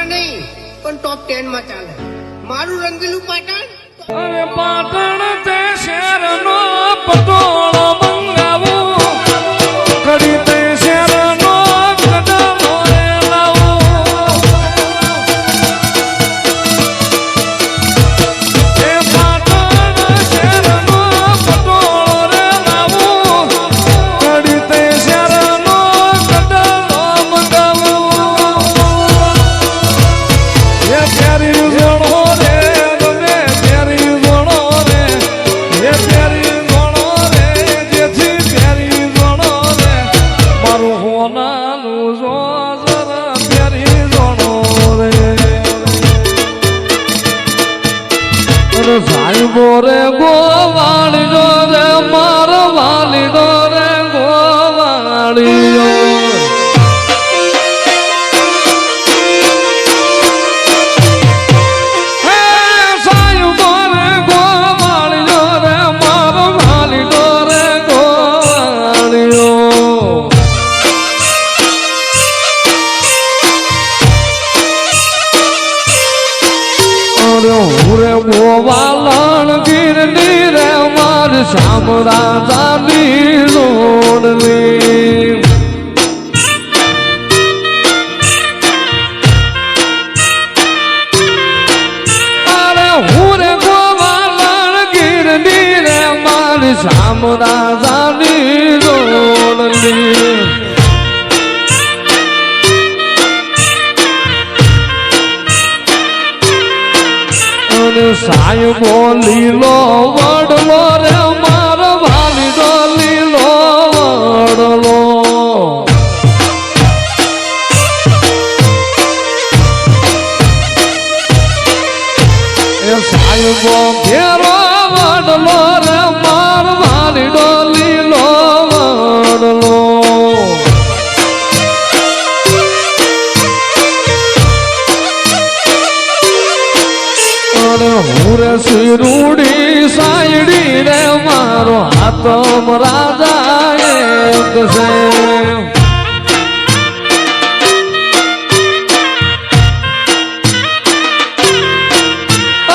માં નહીં પણ ટોપ 10 માં ચાલે. મારું રંગીલું પાટણ. અરે પાટણ તે શહેરનો પટોળો મંગાવું, કડી તે શહેરનો કડલો લાવું. એ પાટણ શહેરનો પટોળો રે લાવું, કડી તે શહેરનો કડલો મંગાવું. એ પ્યારી જોડો રે તમે પ્યારી જોડો રે, એ પ્યારી જોડો રે જેથી પ્યારી જોડો રે, મારું હોનાનું જો જરા પ્યારી જોડો રે. અરે સાહેબો રે ગોવાળી જો રે મારો વાલી જો રે ગોવાળીઓ. ગોવાલણ ગીરની રે માર શ્યામ રાજાની જોડલી. અરે હું રે ગોવાલણ ગીરની રે માર શ્યામ રાજાની જોડલી. સાહેબો લીલો વડલો રે મારો વાલીડો લીલો વડલો. એ સાહેબો ઘેરો વડલો રે મારો વાલીડો લીલો વડલો. હુરે શિરૂડી સાયડી રે મારો હાથમ રાજા એક છે.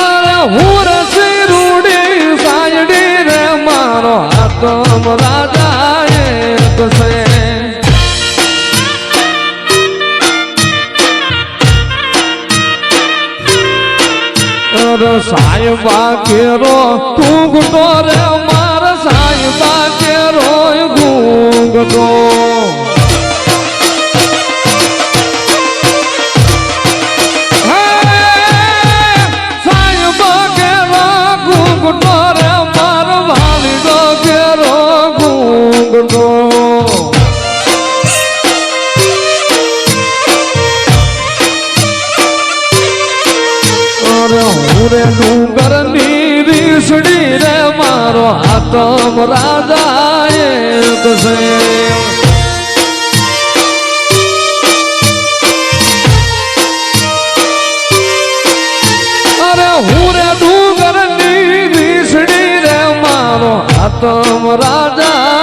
અરે હુરે શિરૂડી સાયડી રે મારો હાથમ રાજા એક છે. સાહેબા કેરો ઘૂંઘટો રે મારા સાહેબા કેરો ઘૂંઘટો. સાહેબા કેરો ઘૂંઘટો રે મારા વાલીડો કેરો ઘૂંઘટો. હુરે ડુંગર ની રીસડી રે મારો હાથમ રાજા એક છે. અરે હુરે ડુંગર ની રીસડી રે મારો હાથમ રાજા